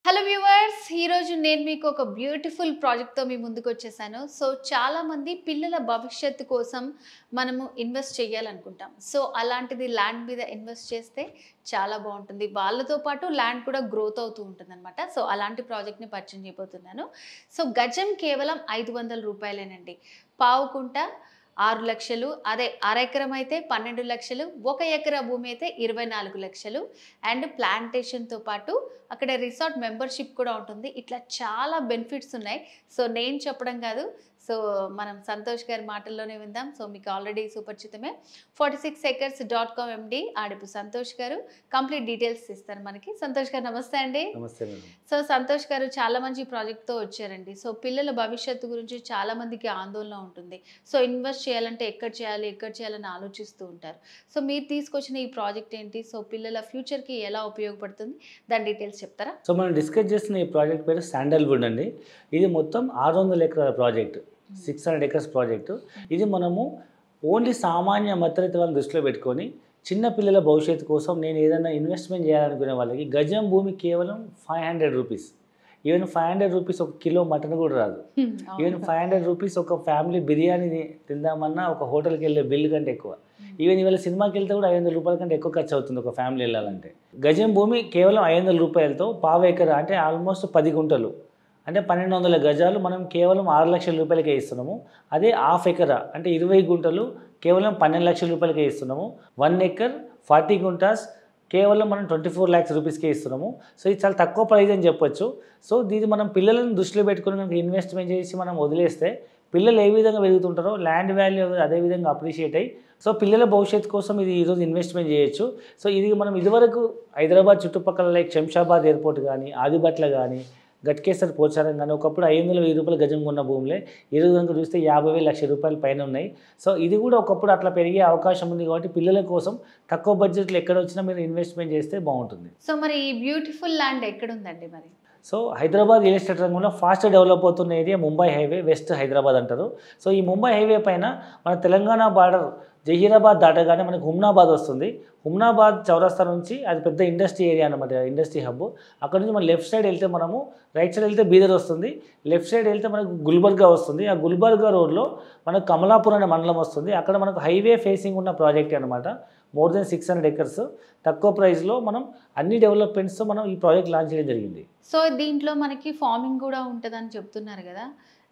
Hello viewers, ఈరోజు నేను మీకు ఒక బ్యూటిఫుల్ ప్రాజెక్ట్తో మీ ముందుకు వచ్చేసాను. సో చాలామంది పిల్లల భవిష్యత్తు కోసం మనము ఇన్వెస్ట్ చేయాలనుకుంటాం. సో అలాంటిది ల్యాండ్ మీద ఇన్వెస్ట్ చేస్తే చాలా బాగుంటుంది. వాళ్ళతో పాటు ల్యాండ్ కూడా గ్రోత్ అవుతూ ఉంటుందన్నమాట. సో అలాంటి ప్రాజెక్ట్ని పరిచయం చేయబోతున్నాను. సో గజం కేవలం 500 రూపాయలేనండి. పావుకుంట 6 లక్షలు, అదే అరెకరం అయితే 12 లక్షలు, 1 ఎకరా భూమి అయితే 24 లక్షలు. అండ్ ప్లాంటేషన్తో పాటు అక్కడ రిసార్ట్ మెంబర్షిప్ కూడా ఉంటుంది. ఇట్లా చాలా బెనిఫిట్స్ ఉన్నాయి. సో నేను చెప్పడం కాదు, సో మనం సంతోష్ గారి మాటల్లోనే విందాం. సో మీకు ఆల్రెడీ సుపరిచితమే 46acres.com MD ఆడిపు సంతోష్ గారు కంప్లీట్ డీటెయిల్స్ ఇస్తారు మనకి. సంతోష్ గారు నమస్తే అండి. నమస్తే మేడం. సో సంతోష్ గారు చాలా మంచి ప్రాజెక్ట్తో వచ్చారండి. సో పిల్లల భవిష్యత్తు గురించి చాలా మందికి ఆందోళన ఉంటుంది. సో ఇన్వెస్ట్ చేయాలంటే ఎక్కడ చేయాలని ఆలోచిస్తూ ఉంటారు. సో మీరు తీసుకొచ్చిన ఈ ప్రాజెక్ట్ ఏంటి? సో పిల్లల ఫ్యూచర్కి ఎలా ఉపయోగపడుతుంది, దాని డీటెయిల్స్ చెప్తారా? సో మనం డిస్కస్ చేస్తున్న ఈ ప్రాజెక్ట్ పేరు శాండల్వుడ్ అండి. ఇది మొత్తం 600 ఎకరాల ప్రాజెక్ట్, 600 acres ప్రాజెక్టు. ఇది మనము ఓన్లీ సామాన్య మధ్యతరగతి వాళ్ళని దృష్టిలో పెట్టుకొని చిన్న పిల్లల భవిష్యత్తు కోసం నేను ఏదైనా ఇన్వెస్ట్మెంట్ చేయాలనుకునే వాళ్ళకి గజం భూమి కేవలం 500 రూపీస్. ఈవెన్ 500 రూపీస్ ఒక కిలో మటన్ కూడా రాదు. ఈవెన్ 500 రూపీస్ ఒక ఫ్యామిలీ బిర్యానీ తిందామన్నా ఒక హోటల్కి వెళ్ళే బిల్లు కంటే ఎక్కువ. ఈవెన్ ఇవాళ సినిమాకి వెళ్తే కూడా 500 రూపాయల కంటే ఎక్కువ ఖర్చు అవుతుంది ఒక ఫ్యామిలీ వెళ్ళాలంటే. గజం భూమి కేవలం 500 రూపాయలతో పావు ఎకరా అంటే ఆల్మోస్ట్ 10 గుంటలు అంటే 1200 గజాలు మనం కేవలం 6 లక్షల రూపాయలకే ఇస్తున్నాము. అదే హాఫ్ ఎకరా అంటే 20 గుంటలు కేవలం 12 లక్షల రూపాయలకే ఇస్తున్నాము. 1 ఎకర్ 40 గుంటాస్ కేవలం మనం 24 lakhs రూపీస్కే ఇస్తున్నాము. సో ఇది చాలా తక్కువ ప్రైజ్ అని చెప్పొచ్చు. సో దీన్ని మనం పిల్లలను దృష్టిలో పెట్టుకుని కనుక ఇన్వెస్ట్మెంట్ చేసి మనం వదిలేస్తే పిల్లలు ఏ విధంగా పెరుగుతుంటారో ల్యాండ్ వాల్యూ అదే విధంగా అప్రిషియేట్ అయ్యి సో పిల్లల భవిష్యత్తు కోసం ఇది ఈరోజు ఇన్వెస్ట్మెంట్ చేయొచ్చు. సో ఇది మనం ఇదివరకు హైదరాబాద్ చుట్టుపక్కల లైక్ శంషాబాద్ ఎయిర్పోర్ట్ కానీ, ఆదిబట్ల కానీ, గట్కేసర్ పోచారం కానీ ఒకప్పుడు 500-1000 రూపాయల గజం ఉన్న భూములే ఈరోజు కనుక చూస్తే 50,000 లక్ష రూపాయల పైన ఉన్నాయి. సో ఇది కూడా ఒకప్పుడు అట్లా పెరిగే అవకాశం ఉంది. కాబట్టి పిల్లల కోసం తక్కువ బడ్జెట్లో ఎక్కడ వచ్చినా మీరు ఇన్వెస్ట్మెంట్ చేస్తే బాగుంటుంది. సో మరి ఈ బ్యూటిఫుల్ ల్యాండ్ ఎక్కడుందండి మరి? సో హైదరాబాద్ రియల్ ఎస్టేట్ రంగంలో ఫాస్ట్ డెవలప్ అవుతున్న area Mumbai highway, west Hyderabad అంటారు. సో ఈ ముంబై హైవే పైన మన తెలంగాణ బార్డర్ జహీరాబాద్ దాటగానే మనకు హుమ్నాబాద్ వస్తుంది. హుమ్నాబాద్ చౌరస్తా నుంచి అది పెద్ద ఇండస్ట్రీ ఏరియా అనమాట, ఇండస్ట్రీ హబ్. అక్కడ నుంచి మనం లెఫ్ట్ సైడ్ వెళ్తే మనము, రైట్ సైడ్ వెళ్తే బీదర్ వస్తుంది, లెఫ్ట్ సైడ్ వెళ్తే మనకు గుల్బర్గా వస్తుంది. ఆ గుల్బర్గా రోడ్లో మనకు కమలాపూర్ అనే మండలం వస్తుంది. అక్కడ మనకు హైవే ఫేసింగ్ ఉన్న ప్రాజెక్ట్ అనమాట. మోర్ దెన్ 600 acres తక్కువ ప్రైస్లో మనం అన్ని డెవలప్మెంట్స్తో మనం ఈ ప్రాజెక్ట్ లాంచ్ చేయడం జరిగింది. సో దీంట్లో మనకి ఫార్మింగ్ కూడా ఉంటుందని చెప్తున్నారు కదా,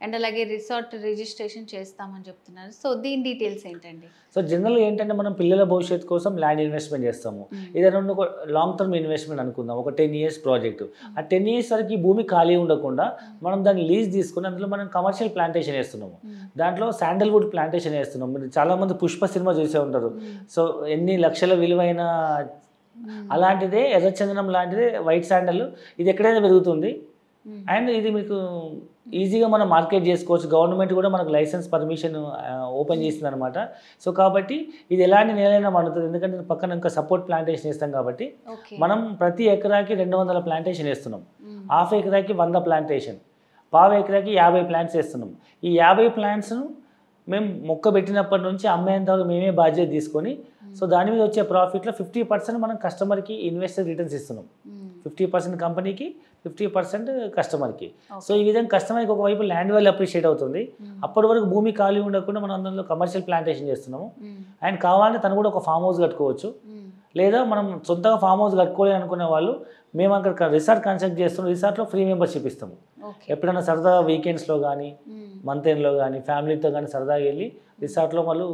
అండ్ అలాగే రిసార్ట్ రిజిస్ట్రేషన్ చేస్తామని చెప్తున్నారు. సో దీని డీటెయిల్స్ ఏంటండి? సో జనరల్గా ఏంటంటే మనం పిల్లల భవిష్యత్తు కోసం ల్యాండ్ ఇన్వెస్ట్మెంట్ చేస్తాము. ఏదైనా ఒక లాంగ్ టర్మ్ ఇన్వెస్ట్మెంట్ అనుకుందాం, ఒక 10 years ప్రాజెక్టు. ఆ 10 years వరకు ఈ భూమి ఖాళీ ఉండకుండా మనం దాన్ని లీజ్ తీసుకుని అందులో మనం కమర్షియల్ ప్లాంటేషన్ వేస్తున్నాము. దాంట్లో శాండల్వుడ్ ప్లాంటేషన్ వేస్తున్నాం. మీరు చాలామంది పుష్ప సినిమా చూసే ఉంటారు. సో ఎన్ని లక్షల విలువైన అలాంటిదే ఎర్రచందనం లాంటిదే వైట్ శాండల్. ఇది ఎక్కడైనా పెరుగుతుంది అండ్ ఇది మీకు ఈజీగా మనం మార్కెట్ చేసుకోవచ్చు. గవర్నమెంట్ కూడా మనకు లైసెన్స్ పర్మిషన్ ఓపెన్ చేసింది అనమాట. సో కాబట్టి ఇది ఎలాంటి నేలైనా పండుతుంది, ఎందుకంటే పక్కన ఇంకా సపోర్ట్ ప్లాంటేషన్ వేస్తాం కాబట్టి మనం ప్రతి ఎకరాకి 200 ప్లాంటేషన్ వేస్తున్నాం. హాఫ్ ఎకరాకి 100 ప్లాంటేషన్, పావు ఎకరాకి 50 ప్లాంట్స్ వేస్తున్నాం. ఈ 50 ప్లాంట్స్ను మేము మొక్క పెట్టినప్పటి నుంచి అమ్మేంత వరకు మేమే బాధ్యత తీసుకొని సో దాని మీద వచ్చే ప్రాఫిట్లో 50% మనం కస్టమర్కి ఇన్వెస్టర్ రిటర్న్స్ ఇస్తున్నాం. 50% కంపెనీకి, 50% కస్టమర్కి. సో ఈ విధంగా కస్టమర్కి ఒకవైపు ల్యాండ్ వాల్యూ అప్రిషియేట్ అవుతుంది. అప్పటి వరకు భూమి ఖాళీ ఉండకుండా మనం అందులో కమర్షియల్ ప్లాంటేషన్ చేస్తున్నాము. అండ్ కావాలంటే తను కూడా ఒక ఫామ్ హౌస్ కట్టుకోవచ్చు, లేదా మనం సొంతంగా ఫామ్ హౌస్ కట్టుకోవాలి అనుకునే వాళ్ళు మేము అక్కడ రిసార్ట్ కన్స్ట్రక్ట్ చేస్తున్నాం. రిసార్ట్లో ఫ్రీ మెంబర్షిప్ ఇస్తాము. ఎప్పుడైనా సరదాగా వీకెండ్స్లో కానీ, మంత్ ఎండ్లో కానీ ఫ్యామిలీతో కానీ సరదాగా వెళ్ళి రిసార్ట్లో వాళ్ళు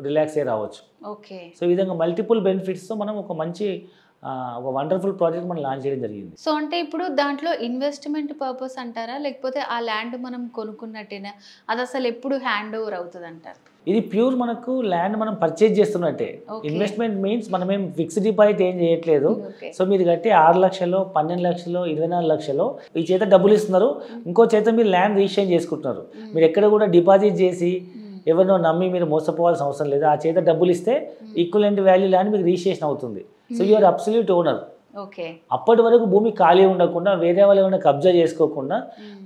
రిలాక్స్ అయ్యి రావచ్చు. ఓకే. సో ఈ విధంగా మల్టిపుల్ బెనిఫిట్స్తో మనం ఒక మంచి ఒక వండర్ఫుల్ ప్రాజెక్ట్ మనం లాంచ్ చేయడం జరిగింది. సో అంటే ఇప్పుడు దాంట్లో ఇన్వెస్ట్మెంట్ పర్పస్ అంటారా, లేకపోతే ఆ ల్యాండ్ మనం కొనుక్కున్నట్టేనా? అది అసలు ఎప్పుడు హ్యాండ్ ఓవర్ అవుతుంది అంటారు? ఇది ప్యూర్ మనకు ల్యాండ్ మనం పర్చేజ్ చేస్తున్నట్టే. ఇన్వెస్ట్మెంట్ మీన్స్ మనం ఏం ఫిక్స్డ్ డిపాజిట్ ఏం చేయట్లేదు. సో మీరు కట్టి 6 లక్షలు, 12 లక్షలు, 24 లక్షలు ఈ చేత డబ్బులు ఇస్తున్నారు, ఇంకో చేత మీరు ల్యాండ్ రిజిస్ట్రేషన్ చేసుకుంటున్నారు. మీరు ఎక్కడ కూడా డిపాజిట్ చేసి ఎవరినో నమ్మి మీరు మోసపోవాల్సిన అవసరం లేదు. ఆ చేత డబ్బులు ఇస్తే ఈక్వలెంట్ వాల్యూ ల్యాండ్ మీకు రిజిస్ట్రేషన్ అవుతుంది. So you are absolute owner. Okay. అప్పటి వరకు భూమి ఖాళీ ఉండకుండా వేరే వాళ్ళు ఏమైనా కబ్జా చేసుకోకుండా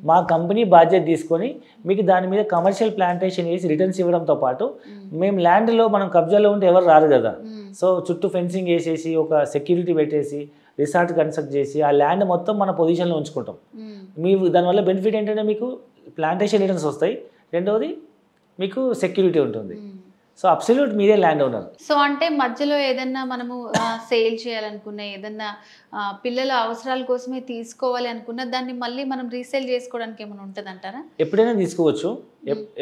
మా కంపెనీ బాధ్యత తీసుకొని మీకు దాని మీద కమర్షియల్ ప్లాంటేషన్ చేసి రిటర్న్స్ ఇవ్వడంతో పాటు మేము ల్యాండ్లో మనం కబ్జాలో ఉంటే ఎవరు రారు కదా. సో చుట్టూ ఫెన్సింగ్ వేసేసి ఒక సెక్యూరిటీ పెట్టేసి రిసార్ట్ కన్స్ట్రక్ట్ చేసి ఆ ల్యాండ్ మొత్తం మన పొజిషన్లో ఉంచుకుంటాం. మీరు దానివల్ల బెనిఫిట్ ఏంటంటే మీకు ప్లాంటేషన్ రిటర్న్స్ వస్తాయి, రెండవది మీకు సెక్యూరిటీ ఉంటుంది. సో అబ్సల్యూట్ మీరే ల్యాండ్ ఓనర్. సో అంటే మధ్యలో ఏదన్నా మనము సేల్ చేయాలనుకున్న, ఏదన్నా పిల్లల అవసరాల కోసమే తీసుకోవాలి అనుకున్న దాన్ని మళ్ళీ మనం రీసేల్ చేసుకోవడానికి ఏమైనా ఉంటుంది అంటారా? ఎప్పుడైనా తీసుకోవచ్చు,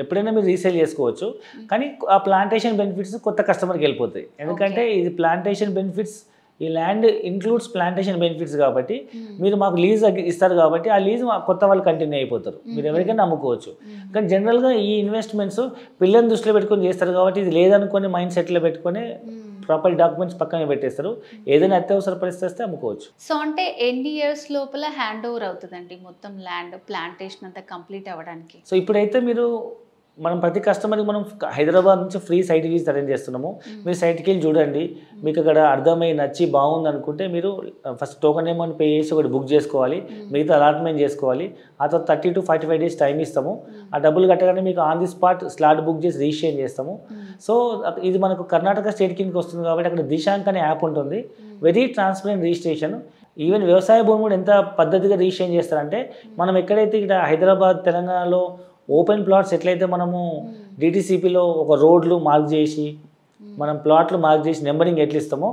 ఎప్పుడైనా మీరు రీసేల్ చేసుకోవచ్చు. కానీ ఆ ప్లాంటేషన్ బెనిఫిట్స్ కొత్త కస్టమర్కి వెళ్ళిపోతాయి. ఎందుకంటే ఇది ప్లాంటేషన్ బెనిఫిట్స్, ఈ ల్యాండ్ ఇంక్లూడ్స్ ప్లాంటేషన్ బెనిఫిట్స్ కాబట్టి మీరు మాకు లీజ్ ఇస్తారు కాబట్టి ఆ లీజ్ కొత్త వాళ్ళు కంటిన్యూ అయిపోతారు, మీరు ఎవరికైనా అమ్ముకోవచ్చు. కానీ జనరల్గా ఈ ఇన్వెస్ట్మెంట్స్ పిల్లల్ని దృష్టిలో పెట్టుకొని చేస్తారు కాబట్టి ఇది లేదనుకొని మైండ్ సెట్లో పెట్టుకొని ప్రాపర్ డాక్యుమెంట్స్ పక్కనే పెట్టేస్తారు. ఏదైనా అత్యవసర పరిస్థితి వస్తే అమ్ముకోవచ్చు. సో అంటే ఎన్ని ఇయర్స్ లోపల హ్యాండ్ ఓవర్ అవుతుందండి మొత్తం ల్యాండ్ ప్లాంటేషన్ అంతా కంప్లీట్ అవ్వడానికి? సో ఇప్పుడైతే మీరు మనం ప్రతి కస్టమర్కి మనం హైదరాబాద్ నుంచి ఫ్రీ సైట్ విజిట్ అరేంజ్ చేస్తున్నాము. మీరు సైట్కి వెళ్ళి చూడండి, మీకు అక్కడ అర్థమై నచ్చి బాగుంది అనుకుంటే మీరు ఫస్ట్ టోకెన్ అమౌంట్ పే చేసి ఒకటి బుక్ చేసుకోవాలి, మిగతా అలాట్మెంట్ చేసుకోవాలి. ఆ తర్వాత 30 to 45 days టైం ఇస్తాము. ఆ డబ్బులు కట్టగానే మీకు on the spot slot book చేసి రిజిస్ట్రేషన్ చేస్తాము. సో ఇది మనకు కర్ణాటక స్టేట్ కిందకి వస్తుంది కాబట్టి అక్కడ దిశాంక్ అనే యాప్ ఉంటుంది, వెరీ ట్రాన్స్పరెంట్ రిజిస్ట్రేషన్. ఈవెన్ వ్యవసాయ భూమి కూడా ఎంత పద్ధతిగా రిజిస్ట్రేషన్ చేస్తారంటే మనం ఎక్కడైతే ఇక్కడ హైదరాబాద్ తెలంగాణలో ఓపెన్ ప్లాట్స్ ఎట్లయితే మనము డిటిసిపిలో ఒక రోడ్లు మార్క్ చేసి మనం ప్లాట్లు మార్క్ చేసి నెంబరింగ్ ఎట్లా ఇస్తామో,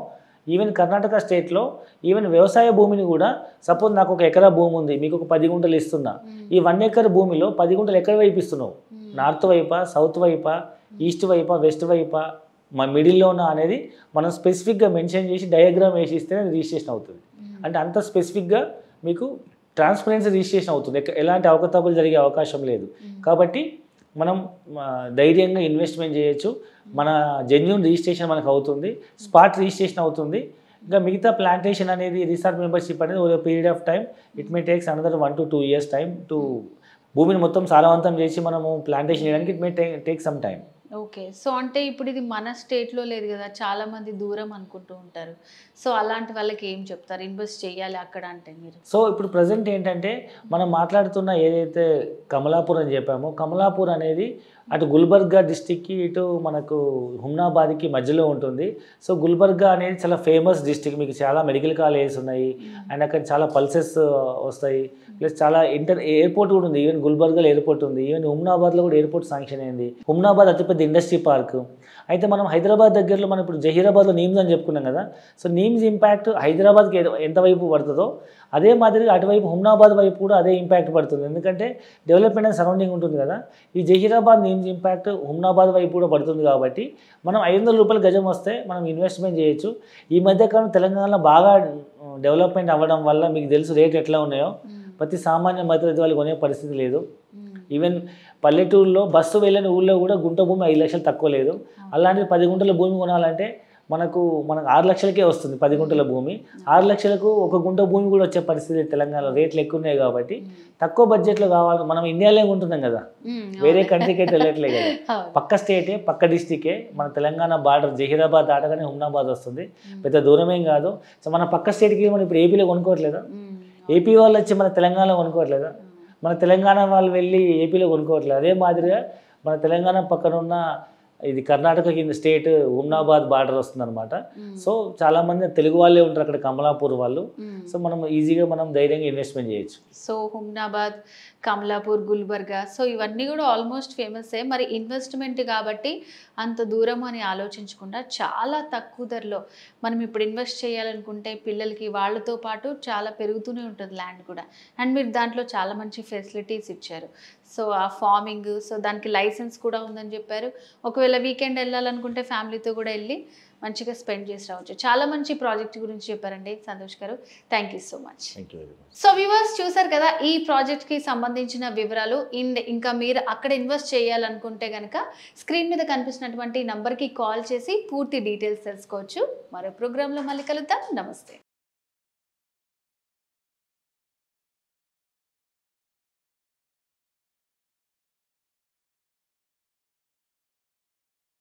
ఈవెన్ కర్ణాటక స్టేట్లో ఈవెన్ వ్యవసాయ భూమిని కూడా సపోజ్ నాకు 1 ఎకరా భూమి ఉంది, మీకు ఒక 10 గుంటలు ఇస్తున్నా, ఈ 1 ఎకర్ భూమిలో 10 గుంటలు ఎక్కడ వైపు ఇస్తున్నావు, నార్త్ వైపా, సౌత్ వైపా, ఈస్ట్ వైపా, వెస్ట్ వైపా, మా మిడిల్లో ఉన్న అనేది మనం స్పెసిఫిక్గా మెన్షన్ చేసి డయాగ్రామ్ వేసి ఇస్తేనే రిజిస్ట్రేషన్ అవుతుంది. అంటే అంత స్పెసిఫిక్గా మీకు ట్రాన్స్పరెన్సీ రిజిస్ట్రేషన్ అవుతుంది, ఎలాంటి అవకతవకలు జరిగే అవకాశం లేదు. కాబట్టి మనం ధైర్యంగా ఇన్వెస్ట్మెంట్ చేయొచ్చు, మన జెన్యూన్ రిజిస్ట్రేషన్ మనకు అవుతుంది, స్పాట్ రిజిస్ట్రేషన్ అవుతుంది. ఇంకా మిగతా ప్లాంటేషన్ అనేది రిసార్ట్ మెంబర్షిప్ అనేది ఒక period of time, it may takes another 1 to 2 years time to భూమిని మొత్తం సారవంతం చేసి మనము ప్లాంటేషన్ చేయడానికి it may take some time. Okay. So అంటే ఇప్పుడు ఇది మన స్టేట్లో లేదు కదా, చాలా మంది దూరం అనుకుంటూ ఉంటారు. సో అలాంటి వాళ్ళకి ఏం చెప్తారు, ఇన్వెస్ట్ చేయాలి అక్కడ అంటే మీరు? సో ఇప్పుడు ప్రజెంట్ ఏంటంటే మనం మాట్లాడుతున్న ఏదైతే కమలాపూర్ అని చెప్పామో, కమలాపూర్ అనేది అటు గుల్బర్గా డిస్టిక్కి ఇటు మనకు హుమ్నాబాద్కి మధ్యలో ఉంటుంది. సో గుల్బర్గా అనేది చాలా ఫేమస్ డిస్టిక్, మీకు చాలా మెడికల్ కాలేజెస్ ఉన్నాయి అండ్ అక్కడ చాలా పల్సెస్ వస్తాయి, ప్లస్ చాలా ఎయిర్పోర్ట్ కూడా ఉంది. ఈవెన్ గుల్బర్గాలో ఎయిర్పోర్ట్ ఉంది, ఈవెన్ హుమ్నాబాద్లో కూడా ఎయిర్పోర్ట్ శాంక్షన్ అయింది. హుమ్నాబాద్ అతిపెద్ద ఇండస్ట్రీ పార్క్. అయితే మనం హైదరాబాద్ దగ్గరలో మనం ఇప్పుడు జహీరాబాద్లో నీమ్స్ అని చెప్పుకున్నాం కదా, సో నీమ్స్ ఇంపాక్ట్ హైదరాబాద్కి ఎంతవైపు పడుతుందో అదే మాదిరిగా అటువైపు హుమ్నాబాద్ వైపు కూడా అదే ఇంపాక్ట్ పడుతుంది. ఎందుకంటే డెవలప్మెంట్ అండ్ సరౌండింగ్ ఉంటుంది కదా, ఈ జహీరాబాద్ నీమ్స్ ఇంపాక్ట్ హుమ్నాబాద్ వైపు కూడా పడుతుంది. కాబట్టి మనం 500 రూపాయలు గజం వస్తే మనం ఇన్వెస్ట్మెంట్ చేయొచ్చు. ఈ మధ్యకాలం తెలంగాణలో బాగా డెవలప్మెంట్ అవ్వడం వల్ల మీకు తెలుసు రేట్ ఎట్లా ఉన్నాయో, ప్రతి సామాన్య మధ్యతరగతి వాళ్ళు కొనే పరిస్థితి లేదు. ఈవెన్ పల్లెటూరులో బస్సు వెళ్ళని ఊళ్ళో కూడా గుంట భూమి 5 లక్షలు తక్కువ లేదు. అలాంటిది 10 గుంటల భూమి కొనాలంటే మనకు 6 లక్షలకే వస్తుంది 10 గుంటల భూమి. 6 లక్షలకు 1 గుంట భూమి కూడా వచ్చే పరిస్థితి తెలంగాణలో, రేట్లు ఎక్కువ ఉన్నాయి. కాబట్టి తక్కువ బడ్జెట్లో కావాలి. మనం ఇండియాలో ఉంటున్నాం కదా, వేరే కంట్రీకి అయితే వెళ్ళట్లే కదా, పక్క స్టేటే పక్క డిస్టికే. మన తెలంగాణ బార్డర్ జహీరాబాద్ దాటగానే హుమ్నాబాద్ వస్తుంది, పెద్ద దూరమేం కాదు. సో మన పక్క స్టేట్కి మనం ఇప్పుడు ఏపీలో కొనుక్కోవట్లేదా, ఏపీ వాళ్ళు వచ్చి మన తెలంగాణలో కొనుక్కోవట్లేదా, మన తెలంగాణ వాళ్ళు వెళ్ళి ఏపీలో కొనుక్కోవట్లేదు. అదే మాదిరిగా మన తెలంగాణ పక్కన ఉన్న ఇది కర్ణాటక కింద స్టేట్ హుమ్నాబాద్ బార్డర్ వస్తుంది అనమాట. సో చాలా మంది తెలుగు వాళ్ళే ఉంటారు అక్కడ, కమలాపూర్ వాళ్ళు. సో మనం ఈజీగా మనం ధైర్యంగా ఇన్వెస్ట్మెంట్ చేయొచ్చు. సో హుమ్నాబాద్, కమలాపూర్, గుల్బర్గా, సో ఇవన్నీ కూడా ఆల్మోస్ట్ ఫేమసే. మరి ఇన్వెస్ట్మెంట్ కాబట్టి అంత దూరం అని ఆలోచించకుండా చాలా తక్కువ ధరలో మనం ఇప్పుడు ఇన్వెస్ట్ చేయాలనుకుంటే పిల్లలకి వాళ్ళతో పాటు చాలా పెరుగుతూనే ఉంటుంది ల్యాండ్ కూడా. అండ్ మీరు దాంట్లో చాలా మంచి ఫెసిలిటీస్ ఇచ్చారు. సో ఆ ఫార్మింగ్, సో దానికి లైసెన్స్ కూడా ఉందని చెప్పారు. ఒకవేళ వీకెండ్ వెళ్ళాలనుకుంటే ఫ్యామిలీతో కూడా వెళ్ళి మంచిగా స్పెండ్ చేసి రావచ్చు. చాలా మంచి ప్రాజెక్ట్ గురించి చెప్పారండి సంతోష్ గారు. Thank you so much. So viewers చూసారు కదా ఈ ప్రాజెక్ట్కి సంబంధించిన వివరాలు. ఇంకా మీరు అక్కడ ఇన్వెస్ట్ చేయాలనుకుంటే కనుక స్క్రీన్ మీద కనిపిస్తున్నటువంటి నంబర్కి కాల్ చేసి పూర్తి డీటెయిల్స్ తెలుసుకోవచ్చు. మరో ప్రోగ్రాంలో మళ్ళీ కలుద్దాం. నమస్తే.